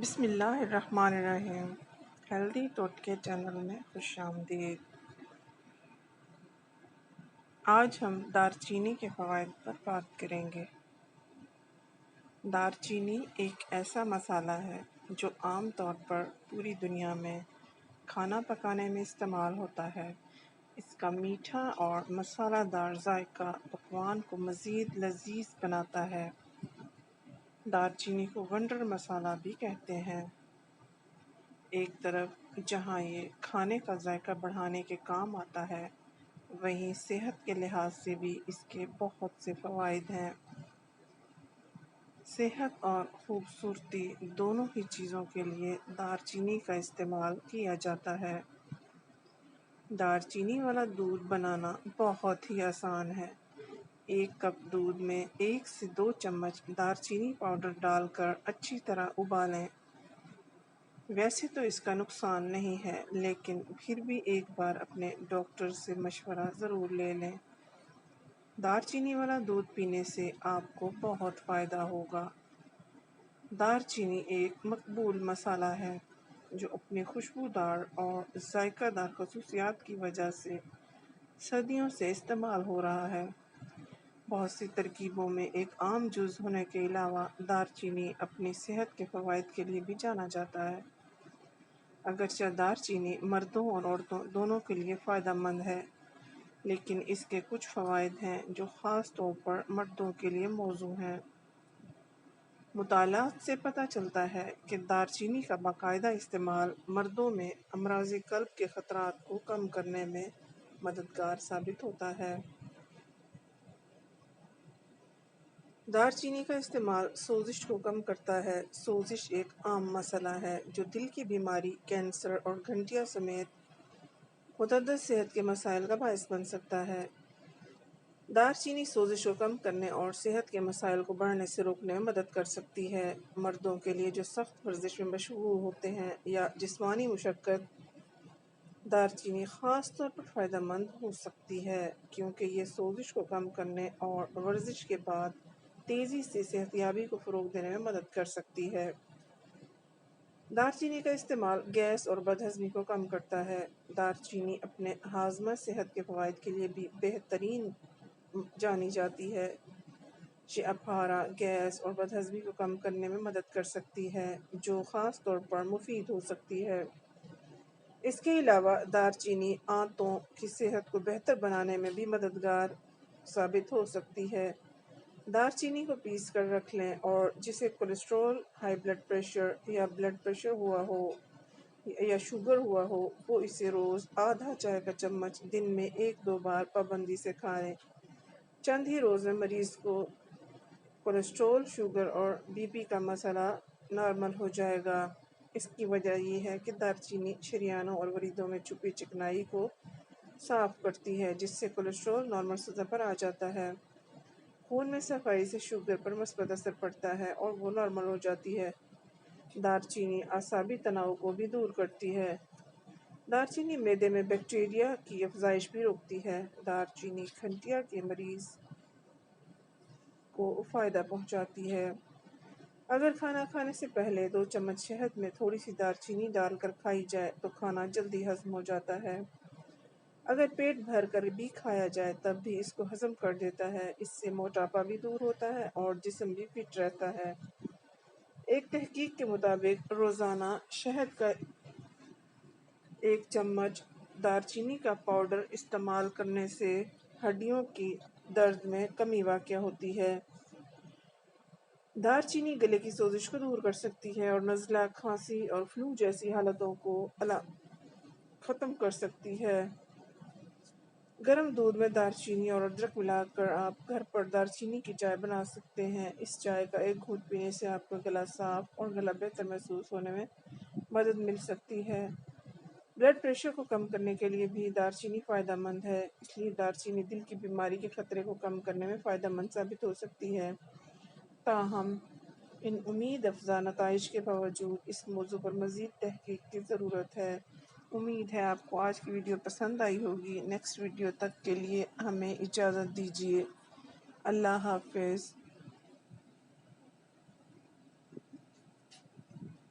بسم اللہ الرحمن الرحیم۔ ہیلدی ٹوٹکے چینل میں خوش آمدید۔ آج ہم دار چینی کے فوائد پر بات کریں گے۔ دار چینی ایک ایسا مسالہ ہے جو عام طور پر پوری دنیا میں کھانا پکانے میں استعمال ہوتا ہے۔ اس کا میٹھا اور مسالہ دار ذائقہ پکوان کو مزید لذیذ بناتا ہے۔ دار چینی کو ونڈر مسالہ بھی کہتے ہیں۔ ایک طرف جہاں یہ کھانے کا ذائقہ بڑھانے کے کام آتا ہے، وہیں صحت کے لحاظ سے بھی اس کے بہت سے فوائد ہیں۔ صحت اور خوبصورتی دونوں ہی چیزوں کے لیے دار چینی کا استعمال کیا جاتا ہے۔ دار چینی والا دودھ بنانا بہت ہی آسان ہے۔ 1 کپ دودھ میں 1 سے 2 چمچ دار چینی پاؤڈر ڈال کر اچھی طرح ابالیں۔ ویسے تو اس کا نقصان نہیں ہے، لیکن پھر بھی ایک بار اپنے ڈاکٹر سے مشورہ ضرور لے لیں۔ دار چینی والا دودھ پینے سے آپ کو بہت فائدہ ہوگا۔ دار چینی ایک مقبول مسالہ ہے جو اپنی خوشبودار اور ذائقہ دار خصوصیات کی وجہ سے صدیوں سے استعمال ہو رہا ہے۔ بہت سی ترکیبوں میں ایک عام جز ہونے کے علاوہ دار چینی اپنی صحت کے فوائد کے لیے بھی جانا جاتا ہے۔ اگرچہ دار چینی مردوں اور عورتوں دونوں کے لیے فائدہ مند ہے، لیکن اس کے کچھ فوائد ہیں جو خاص طور پر مردوں کے لیے موزوں ہیں۔ مطالعات سے پتہ چلتا ہے کہ دار چینی کا باقاعدہ استعمال مردوں میں امراض قلب کے خطرات کو کم کرنے میں مددگار ثابت ہوتا ہے۔ دار چینی کا استعمال سوزش کو کم کرتا ہے۔ سوزش ایک عام مسئلہ ہے جو دل کی بیماری، کینسر اور گھنٹیاں سمیت متعدد صحت کے مسائل کا باعث بن سکتا ہے۔ دار چینی سوزش کو کم کرنے اور صحت کے مسائل کو بڑھنے سے روکنے میں مدد کر سکتی ہے۔ مردوں کے لیے جو سخت ورزش میں مشغول ہوتے ہیں یا جسمانی مشقت، دار چینی خاص طور پر فائدہ مند ہو سکتی ہے، کیونکہ یہ سوزش کو کم کرنے اور ورزش کے بعد تیزی سے صحت یابی کو فروغ دینے میں مدد کر سکتی ہے۔ دار چینی کا استعمال گیس اور بد ہضمی کو کم کرتا ہے۔ دار چینی اپنے ہاضمہ صحت کے فوائد کے لیے بھی بہترین جانی جاتی ہے۔ یہ اپارہ، گیس اور بد ہضمی کو کم کرنے میں مدد کر سکتی ہے، جو خاص طور پر مفید ہو سکتی ہے۔ اس کے علاوہ دار چینی آنتوں کی صحت کو بہتر بنانے میں بھی مددگار ثابت ہو سکتی ہے۔ دار چینی کو پیس کر رکھ لیں اور جسے کولیسٹرول، ہائی بلڈ پریشر یا بلڈ پریشر ہوا ہو یا شوگر ہوا ہو، وہ اسے روز آدھا چائے کا چمچ دن میں 1-2 بار پابندی سے کھائیں۔ چند ہی روز میں مریض کو کولیسٹرول، شوگر اور بی پی کا مسئلہ نارمل ہو جائے گا۔ اس کی وجہ یہ ہے کہ دار چینی شریانوں اور وریدوں میں چھپی چکنائی کو صاف کرتی ہے، جس سے کولیسٹرول نارمل سطح پر آ جاتا ہے۔ خون میں صفائی سے شوگر پر مثبت اثر پڑتا ہے اور وہ نارمل ہو جاتی ہے۔ دار چینی اعصابی تناؤ کو بھی دور کرتی ہے۔ دار چینی معدے میں بیکٹیریا کی افزائش بھی روکتی ہے۔ دار چینی گھنٹیا کے مریض کو فائدہ پہنچاتی ہے۔ اگر کھانا کھانے سے پہلے 2 چمچ شہد میں تھوڑی سی دار چینی ڈال کر کھائی جائے تو کھانا جلدی ہضم ہو جاتا ہے۔ اگر پیٹ بھر کر بھی کھایا جائے تب بھی اس کو ہضم کر دیتا ہے۔ اس سے موٹاپا بھی دور ہوتا ہے اور جسم بھی فٹ رہتا ہے۔ ایک تحقیق کے مطابق روزانہ شہد کا 1 چمچ دار چینی کا پاؤڈر استعمال کرنے سے ہڈیوں کی درد میں کمی واقع ہوتی ہے۔ دار چینی گلے کی سوزش کو دور کر سکتی ہے اور نزلہ، کھانسی اور فلو جیسی حالتوں کو ختم کر سکتی ہے۔ گرم دودھ میں دار چینی اور ادرک ملا کر آپ گھر پر دار چینی کی چائے بنا سکتے ہیں۔ اس چائے کا 1 گھونٹ پینے سے آپ کا گلا صاف اور گلا بہتر محسوس ہونے میں مدد مل سکتی ہے۔ بلڈ پریشر کو کم کرنے کے لیے بھی دار چینی فائدہ مند ہے، اس لیے دار چینی دل کی بیماری کے خطرے کو کم کرنے میں فائدہ مند ثابت ہو سکتی ہے۔ تاہم ان امید افزا نتائج کے باوجود اس موضوع پر مزید تحقیق کی ضرورت ہے۔ امید ہے آپ کو آج کی ویڈیو پسند آئی ہوگی۔ نیکسٹ ویڈیو تک کے لیے ہمیں اجازت دیجیے۔ اللہ حافظ۔